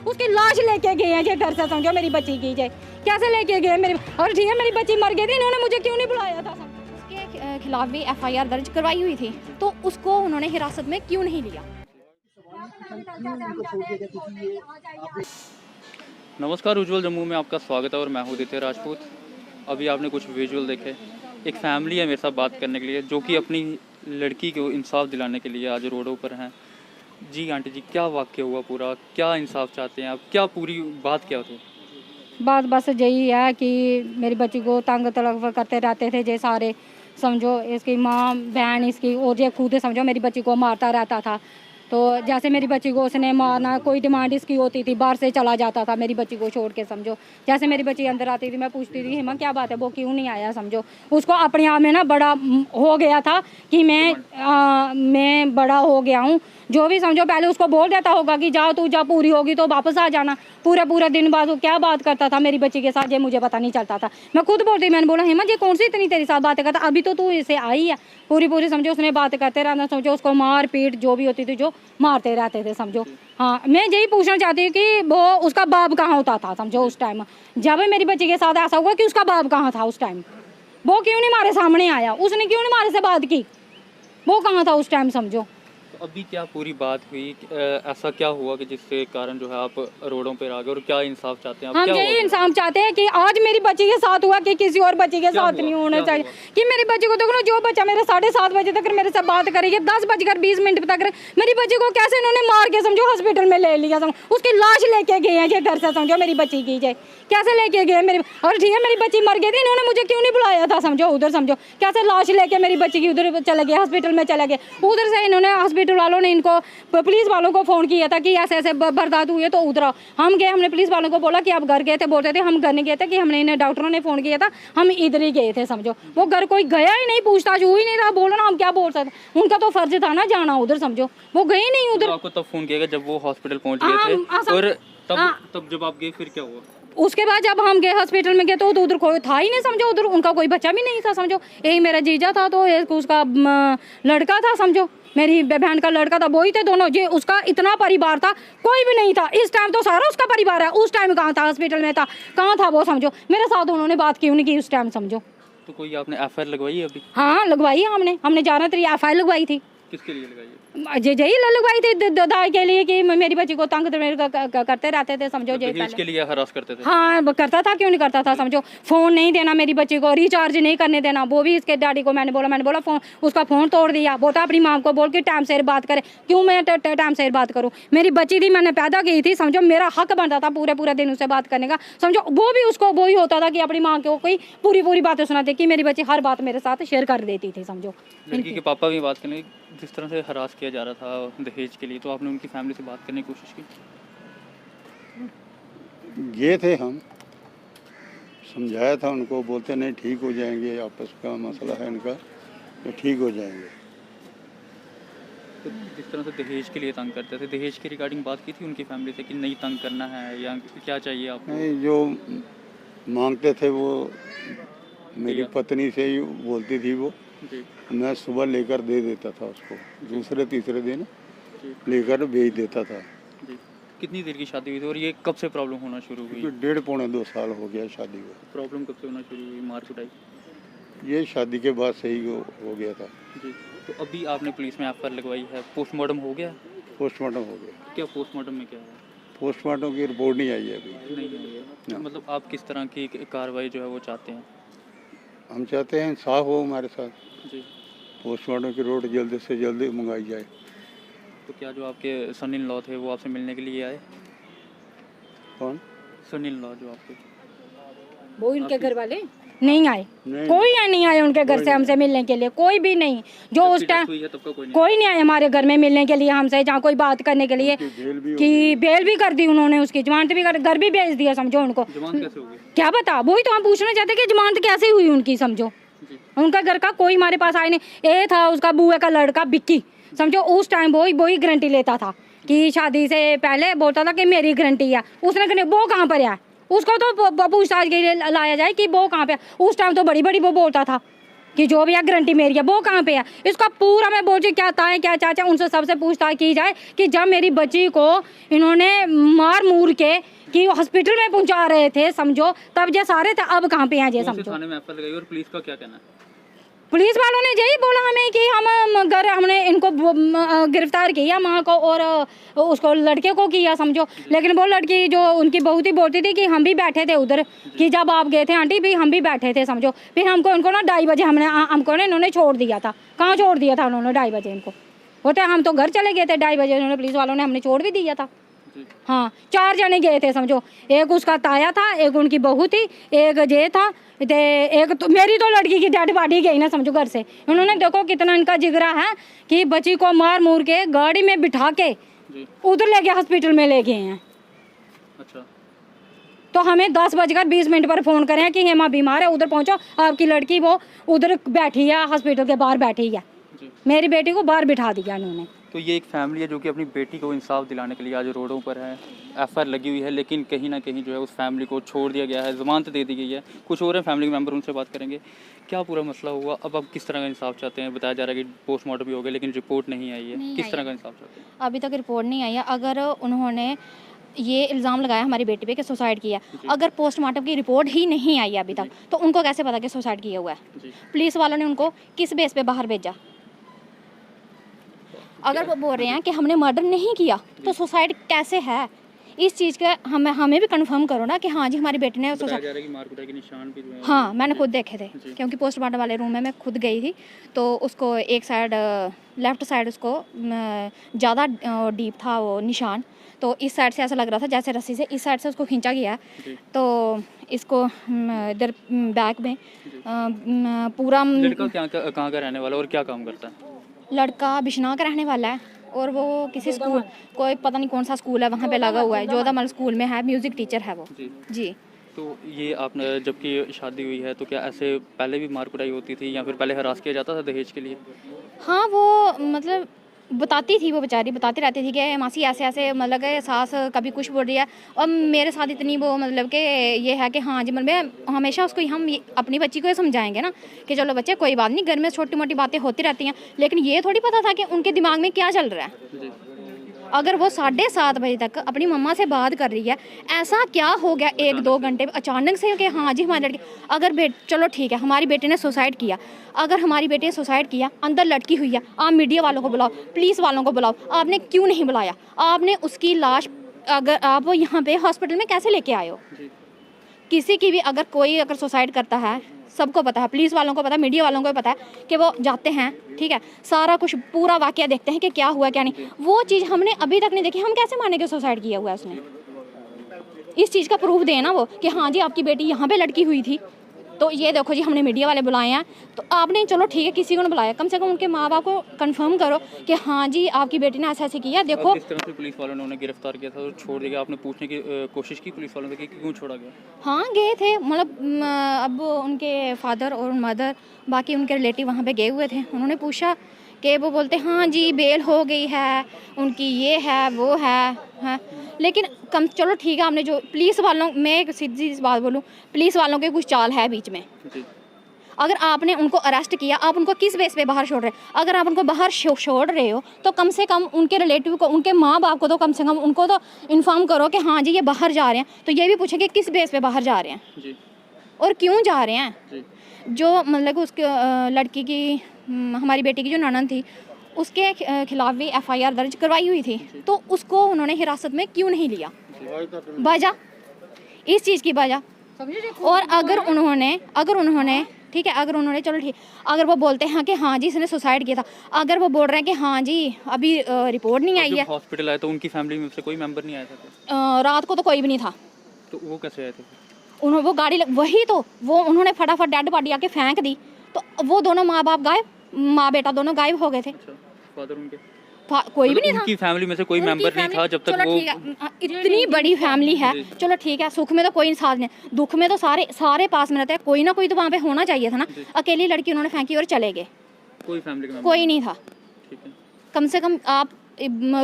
उसकी लाश लेके गए हैं ये घर से, समझो मेरी बच्ची की जाए कैसे लेके गए मेरी, और ठीक है मेरी बच्ची मर गई थी, इन्होंने मुझे क्यों नहीं बुलाया था। उसके खिलाफ भी एफआईआर दर्ज करवाई हुई थी, तो उसको उन्होंने हिरासत में क्यों नहीं लिया? नमस्कार, उज्जवल जम्मू में आपका स्वागत है और मैं हूं आदित्य राजपूत। अभी आपने कुछ विजुअल देखे, एक फैमिली है मेरे साथ बात करने के लिए जो कि अपनी लड़की को इंसाफ दिलाने के लिए आज रोडों पर हैं। जी आंटी जी, क्या वाक़या हुआ पूरा, क्या इंसाफ चाहते हैं आप, क्या पूरी बात क्या थी? बात बस यही है कि मेरी बच्ची को तंग तलक करते रहते थे जे सारे, समझो इसकी माँ बहन इसकी, और ये खुद समझो मेरी बच्ची को मारता रहता था। तो जैसे मेरी बच्ची को उसने मारना, कोई डिमांड इसकी होती थी, बाहर से चला जाता था मेरी बच्ची को छोड़ के, समझो। जैसे मेरी बच्ची अंदर आती थी मैं पूछती थी हिमा क्या बात है, वो क्यों नहीं आया, समझो। उसको अपने आप में ना बड़ा हो गया था कि मैं बड़ा हो गया हूँ, जो भी समझो। पहले उसको बोल देता होगा कि जाओ तू, जा पूरी होगी तो वापस आ जाना। पूरे दिन बाद वो क्या बात करता था मेरी बच्ची के साथ, ये मुझे पता नहीं चलता था। मैं खुद बोलती, मैंने बोला हिमा ये कौन सी इतनी तेरी साथ बातें करता, अभी तो तू इसे आई है। पूरी समझो उसने बातें करते रहना, समझो उसको मार पीट जो भी होती थी जो मारते रहते थे, समझो। हाँ, मैं यही पूछना चाहती हूँ कि वो उसका बाप कहाँ होता था, समझो। उस टाइम जब मेरी बच्ची के साथ ऐसा हुआ कि उसका बाप कहाँ था उस टाइम, वो क्यों नहीं हमारे सामने आया, उसने क्यों नहीं हमारे से बात की, वो कहाँ था उस टाइम, समझो। तो अभी क्या पूरी बात हुई, ऐसा क्या हुआ कि जिसके कारण जो है आप रोडों पर आ गए और क्या इंसाफ चाहते हैं आप? हम यही इंसाफ चाहते हैं कि आज मेरी बच्ची के साथ हुआ कि किसी और बच्ची के साथ नहीं होना चाहिए। कि मेरी बच्ची को देखो, जो बच्चा मेरे 7:30 बजे तक मेरे से बात करेगी, 10:20 तक मेरी बच्ची को कैसे इन्होंने मार के, समझो, हॉस्पिटल में ले लिया, समझो। उसकी लाश लेके गए हैं ये घर से, समझो मेरी बच्ची की जाए कैसे लेके गए मेरी, और ठीक है मेरी बच्ची मर गई थी, इन्होंने मुझे क्यों नहीं बुलाया था, समझो। उधर समझो कैसे लाश लेके मेरी बच्ची की उधर चले गए, हॉस्पिटल में चले गए। उधर से इन्होंने हॉस्पिटल वालों ने इनको पुलिस वालों को फ़ोन किया था कि ऐसे ऐसे बर्दाश्त हुई है तो उधर आओ। हम गए, हमने पुलिस वालों को बोला कि आप घर गए थे, बोलते थे हम घर नहीं गए थे, कि हमने इन्हें डॉक्टरों ने फ़ोन किया था, हम इधर ही गए थे, समझो। वो घर कोई गया ही नहीं, पूछताछ हुई नहीं रहा, बोलो ना हम क्या बोल सकते, उनका तो फर्ज था ना जाना उधर, समझो। वो गए नहीं उधर। आपको तब फ़ोन किया जब वो हॉस्पिटल पहुँच गए थे, और तब जब आप गए फिर क्या हुआ? उसके बाद जब हम गए हॉस्पिटल में गए तो उधर कोई था ही नहीं, समझो। उधर उनका कोई बच्चा भी नहीं था, समझो। यही मेरा जीजा था, तो उसका लड़का था, समझो। मेरी बहन का लड़का था, वही थे दोनों। ये उसका इतना परिवार था, कोई भी नहीं था। इस टाइम तो सारा उसका परिवार है, उस टाइम कहाँ था, हॉस्पिटल में था, कहाँ था वो, समझो। मेरे साथ उन्होंने बात क्यों नहीं की उस टाइम, समझो। तो कोई आपने एफआईआर लगवाई है अभी? हाँ लगवाई है हमने 11 एफआईआर लगवाई थी। किसके लिए लगाई है? यही लगवाई थी दाई के लिए कि मेरी बच्ची को तंग करते रहते थे, समझो। दहेज के लिए हरास करते थे? हाँ करता था, क्यों नहीं करता था, समझो। फ़ोन नहीं देना मेरी बच्ची को, रिचार्ज नहीं करने देना, वो भी इसके डैडी को मैंने बोला फ़ोन, उसका फ़ोन तोड़ दिया। बोलता अपनी माँ को बोल के टाइम से बात करे, क्यों मैं टाइम से बात करूँ, मेरी बच्ची थी, मैंने पैदा की थी, समझो। मेरा हक बनता था पूरे दिन उससे बात करने का, समझो। वो भी उसको वही होता था कि अपनी माँ को कोई पूरी बातें सुनाती, कि मेरी बच्ची हर बात मेरे साथ शेयर कर देती थी, समझो। लड़की के पापा भी बात करने, जिस तरह से हरास किया जा रहा था दहेज के लिए, तो आपने उनकी फैमिली से बात करने की कोशिश की? गए थे हम, समझाया था उनको, बोलते नहीं ठीक हो जाएंगे, आपस का मसला है इनका, तो ठीक हो जाएंगे। तो जिस तरह से दहेज के लिए तंग करते थे, दहेज की रिगार्डिंग बात की थी उनकी फैमिली से कि नहीं तंग करना है या क्या चाहिए आपको? नहीं, जो मांगते थे वो मेरी पत्नी से ही बोलती थी वो जी। मैं सुबह लेकर दे देता था उसको, दूसरे तीसरे दिन लेकर भेज देता था। जी। कितनी देर की शादी हुई थी और ये कब से प्रॉब्लम होना शुरू हुई? 1.5-2 साल हो गया शादी को। प्रॉब्लम कब से होना शुरू हुई, मार कुटाई? ये शादी के बाद से ही हो गया था। जी। तो अभी आपने पुलिस में एफआईआर लगवाई है, पोस्टमार्टम हो गया? पोस्टमार्टम हो गया। क्या पोस्टमार्टम में क्या है? पोस्टमार्टम की रिपोर्ट नहीं आई है अभी। नहीं आई है। मतलब आप किस तरह की कार्रवाई जो है वो चाहते हैं? हम चाहते हैं इंसाफ हो हमारे साथ, जी। पोस्टमार्टम की रिपोर्ट जल्द से जल्द मंगाई जाए। तो क्या जो आपके सन इन लॉ थे वो आपसे मिलने के लिए आए? कौन? सन इन लॉ जो आपके? वो उनके घर वाले नहीं आए, कोई नहीं आए उनके घर से हमसे मिलने के लिए, कोई भी नहीं। जो उस टाइम कोई नहीं आया हमारे घर में मिलने के लिए हमसे, जहाँ कोई बात करने के लिए, कि बेल भी कर दी उन्होंने, उसकी जमानत भी कर, घर भी भेज दिया, समझो। उनको क्या पता, वही तो हम पूछना चाहते कि जमानत कैसे हुई उनकी, समझो। उनका घर का कोई हमारे पास आए नहीं। ये था उसका बुआ का लड़का बिक्की, समझो। उस टाइम वही गारंटी लेता था कि शादी से पहले बोलता था कि मेरी गारंटी है। उसने वो कहाँ पर है, उसको तो पूछताछ के लिए लाया जाए कि वो कहाँ पे। उस टाइम तो बड़ी वो बोलता था, कि जो भी है गारंटी मेरी है, वो कहाँ पे है? इसका पूरा मैं बोझ क्या ताए क्या चाचा उनसे सबसे पूछताछ की जाए कि जब मेरी बच्ची को इन्होंने मार मूर के कि हॉस्पिटल में पहुंचा रहे थे समझो, तब ये सारे थे, अब कहाँ पे हैं ये कौन से समझो। थाने में एफआईआर लगाई और पुलिस का क्या कहना है? पुलिस वालों ने यही बोला हमें कि हमने इनको गिरफ्तार किया माँ को और उसको लड़के को किया समझो, लेकिन वो लड़की जो उनकी बहुत ही बोलती थी कि हम भी बैठे थे उधर, कि जब आप गए थे आंटी भी हम भी बैठे थे समझो। फिर हमको इनको ना 2:30 बजे हमको ना इन्होंने छोड़ दिया था। कहाँ छोड़ दिया था उन्होंने 2:30 बजे? इनको होते हम तो घर चले गए थे 2:30 बजे, उन्होंने पुलिस वालों ने हमने छोड़ भी दिया था। हाँ 4 जने गए थे समझो, एक उसका ताया था, एक उनकी बहू थी, एक जे था, एक तो मेरी तो लड़की की डेड बॉडी गई ना समझो घर से। उन्होंने देखो कितना इनका जिगरा है कि बच्ची को मार मूर के गाड़ी में बिठा के उधर ले गए, हॉस्पिटल में ले गए हैं। अच्छा, तो हमें 10:20 पर फ़ोन करें कि हेमा बीमार है, उधर पहुंचो, आपकी लड़की वो उधर बैठी है, हॉस्पिटल के बाहर बैठी है। मेरी बेटी को बाहर बिठा दिया इन्होंने। तो ये एक फैमिली है जो कि अपनी बेटी को इंसाफ दिलाने के लिए आज रोडों पर है। एफआईआर लगी हुई है, लेकिन कहीं ना कहीं जो है उस फैमिली को छोड़ दिया गया है, ज़मानत दे दी गई है। कुछ और हैं फैमिली मेम्बर, उनसे बात करेंगे क्या पूरा मसला हुआ, अब आप किस तरह का इंसाफ चाहते हैं? बताया जा रहा है कि पोस्टमार्टम भी हो गया लेकिन रिपोर्ट नहीं आई है, किस तरह का इंसाफ चाहते हैं? अभी तक रिपोर्ट नहीं आई है। अगर उन्होंने ये इल्ज़ाम लगाया हमारी बेटी पे कि सुसाइड किया, अगर पोस्टमार्टम की रिपोर्ट ही नहीं आई है अभी तक, तो उनको कैसे पता कि सुसाइड किया हुआ है? पुलिस वालों ने उनको किस बेस पे बाहर भेजा? अगर वो बोल रहे हैं कि हमने मर्डर नहीं किया तो सुसाइड कैसे है? इस चीज़ का हमें भी कंफर्म करो ना कि हाँ जी हमारी बेटी ने बताया जा रहा है कि मारकुटाई के निशान भी जो है। हाँ मैंने खुद देखे थे, क्योंकि पोस्टमार्टम वाले रूम में मैं खुद गई थी। तो उसको एक साइड लेफ़्ट साइड उसको ज़्यादा डीप था वो निशान, तो इस साइड से ऐसा लग रहा था जैसे रस्सी से इस साइड से उसको खींचा गया। तो इसको इधर बैक में पूरा। लड़का कहाँ का रहने वाला और क्या काम करता है? लड़का बिश्नौर का रहने वाला है और वो किसी स्कूल, कोई पता नहीं कौन सा स्कूल है वहाँ पे लगा हुआ है, जोधामल स्कूल में है, म्यूज़िक टीचर है वो। जी। तो ये आपने जबकि शादी हुई है तो क्या ऐसे पहले भी मार कुटाई होती थी या फिर पहले हरास किया जाता था दहेज के लिए? हाँ वो मतलब बताती थी, वो बेचारी बताती रहती थी कि मासी ऐसे ऐसे मतलब कि सास कभी कुछ बोल रही है, और मेरे साथ इतनी वो मतलब कि ये है कि हाँ जी मतलब हमेशा उसको हम अपनी बच्ची को ये समझाएंगे ना कि चलो बच्चे कोई बात नहीं, घर में छोटी मोटी बातें होती रहती हैं, लेकिन ये थोड़ी पता था कि उनके दिमाग में क्या चल रहा है। अगर वो 7:30 बजे तक अपनी मम्मा से बात कर रही है, ऐसा क्या हो गया 1-2 घंटे अचानक से कि हाँ जी हमारी लड़की, अगर चलो ठीक है हमारी बेटी ने सुसाइड किया, अगर हमारी बेटी ने सुसाइड किया, अंदर लटकी हुई है, आप मीडिया वालों को बुलाओ, पुलिस वालों को बुलाओ, आपने क्यों नहीं बुलाया? आपने उसकी लाश अगर आप यहाँ पे हॉस्पिटल में कैसे लेके आए हो? किसी की भी अगर कोई अगर सुसाइड करता है, सबको पता है, पुलिस वालों को पता है, मीडिया वालों को भी पता है कि वो जाते हैं, ठीक है, सारा कुछ पूरा वाकया देखते हैं कि क्या हुआ क्या नहीं। वो चीज़ हमने अभी तक नहीं देखी, हम कैसे माने कि सुसाइड किया हुआ है उसने? इस चीज़ का प्रूफ देना वो कि हाँ जी आपकी बेटी यहाँ पे लटकी हुई थी, तो ये देखो जी हमने मीडिया वाले बुलाए हैं। तो आपने चलो ठीक है किसी को नहीं बुलाया, कम से कम उनके माँ बाप को कंफर्म करो कि हाँ जी आपकी बेटी ने ऐसे ऐसे किया। देखो किस तरह से पुलिस वालों ने उन्हें गिरफ्तार किया था और छोड़ दिया, आपने पूछने की कोशिश की पुलिस वालों से कि क्यों छोड़ा गया? हाँ गए थे, मतलब अब उनके फादर और मदर बाकी उनके रिलेटिव वहाँ पे गए हुए थे, उन्होंने पूछा कि वो बोलते हाँ जी बेल हो गई है उनकी, ये है वो है। लेकिन कम चलो ठीक है, आपने जो पुलिस वालों, मैं एक सीधी सी बात बोलूँ, पुलिस वालों के कुछ चाल है बीच में। अगर आपने उनको अरेस्ट किया, आप उनको किस बेस पे बाहर छोड़ रहे हैं? अगर आप उनको बाहर छोड़ रहे हो तो कम से कम उनके रिलेटिव को, उनके माँ बाप को तो कम से कम उनको तो इन्फॉर्म करो कि हाँ जी ये बाहर जा रहे हैं। तो ये भी पूछे कि किस बेस पे बाहर जा रहे हैं और क्यों जा रहे हैं। जो मतलब उसके लड़की की, हमारी बेटी की जो ननद थी, उसके खिलाफ भी FIR दर्ज करवाई हुई थी, तो उसको उन्होंने हिरासत में क्यों नहीं लिया? वजह, इस चीज़ की वजह। और अगर उन्होंने ठीक है, अगर उन्होंने चलो ठीक, अगर वो बोलते हैं कि हाँ जी इसने सुसाइड किया था, अगर वो बोल रहे हैं कि हाँ जी अभी रिपोर्ट नहीं आई है, हॉस्पिटल आए तो उनकी फैमिली में से कोई मेंबर नहीं आया था? रात को तो कोई भी नहीं था। तो वो कैसे आए थे? उन्होंने वो गाड़ी वही तो वो उन्होंने फटाफट डेड बॉडी आके फेंक दी, तो वो दोनों माँ बाप गायब, माँ बेटा दोनों गायब हो गए थे। फादर उनके कोई भी नहीं था उनकी फैमिली में से, कोई मेंबर नहीं था जब तक वो। इतनी बड़ी फैमिली है, चलो ठीक है, सुख में तो कोई साथ नहीं, दुख में तो सारे पास में रहते हैं, कोई ना कोई तो वहाँ पे होना चाहिए था ना। अकेली लड़की उन्होंने फेंकी और चले गए, कोई फैमिली का कोई नहीं था। ठीक है, कम से कम आप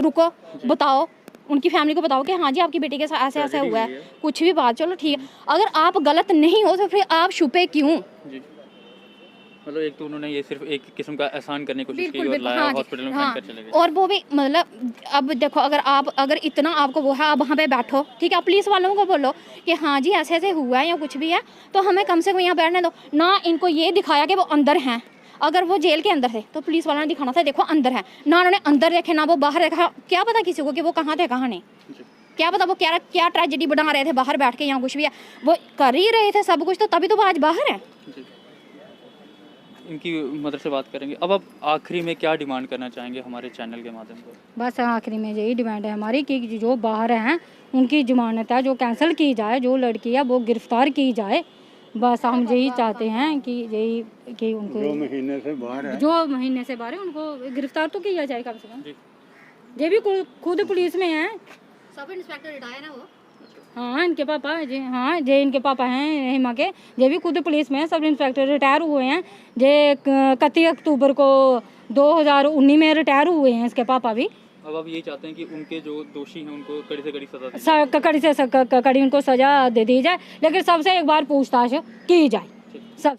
रुको, बताओ उनकी फैमिली को, बताओ कि हाँ जी आपकी बेटी के साथ ऐसे ऐसे हुआ है, कुछ भी बात, चलो ठीक है। अगर आप गलत नहीं हो तो फिर आप छुपे क्यों? मतलब एक तो उन्होंने ये सिर्फ एक किस्म का एहसान करने की कोशिश की बिल्कुल और बिल्कुल लाया हाँ जी, हॉस्पिटल में हाँ। फेंक कर चले गए। और वो भी मतलब अब देखो अगर इतना आपको वो है, आप वहाँ पे बैठो, ठीक है, आप पुलिस वालों को बोलो कि हाँ जी ऐसे ऐसे हुआ है या कुछ भी है, तो हमें कम से कम यहाँ बैठने दो ना। इनको ये दिखाया कि वो अंदर हैं, अगर वो जेल के अंदर थे तो पुलिस वालों ने दिखाना था देखो अंदर है, ना उन्होंने अंदर देखे ना वो बाहर देखा। क्या पता किसी को कि वो कहाँ थे कहाँ नहीं, जी। क्या पता वो क्या क्या ट्रेजेडी बना रहे थे बाहर बैठ के, यहाँ कुछ भी है, वो कर ही रहे थे सब कुछ, तो तभी तो वो आज बाहर है। जी। इनकी मदर से बात करेंगे। अब आप आखिरी में क्या डिमांड करना चाहेंगे हमारे चैनल के माध्यम से? बस आखिरी में यही डिमांड है हमारी कि जो बाहर हैं उनकी जमानत है जो कैंसिल की जाए, जो लड़की है वो गिरफ्तार की जाए। बस हम यही चाहते हैं कि यही कि उनको जो महीने से बाहर है, जो महीने से बाहर है उनको गिरफ्तार तो किया जाए कम से कम। जी। ये भी खुद पुलिस में हैं। सब इंस्पेक्टर रिटायर है वो। हाँ इनके पापा जी, हाँ ये इनके पापा हैं हिमा के, ये भी खुद पुलिस में हैं, सब इंस्पेक्टर रिटायर हुए हैं। ये 31 अक्टूबर को 2019 में रिटायर हुए हैं इसके पापा भी। अब आप यही चाहते हैं कि उनके जो दोषी हैं उनको कड़ी से कड़ी सजा दी कड़ी से कड़ी उनको सजा दे दी जाए, लेकिन सबसे एक बार पूछताछ की जाए सब।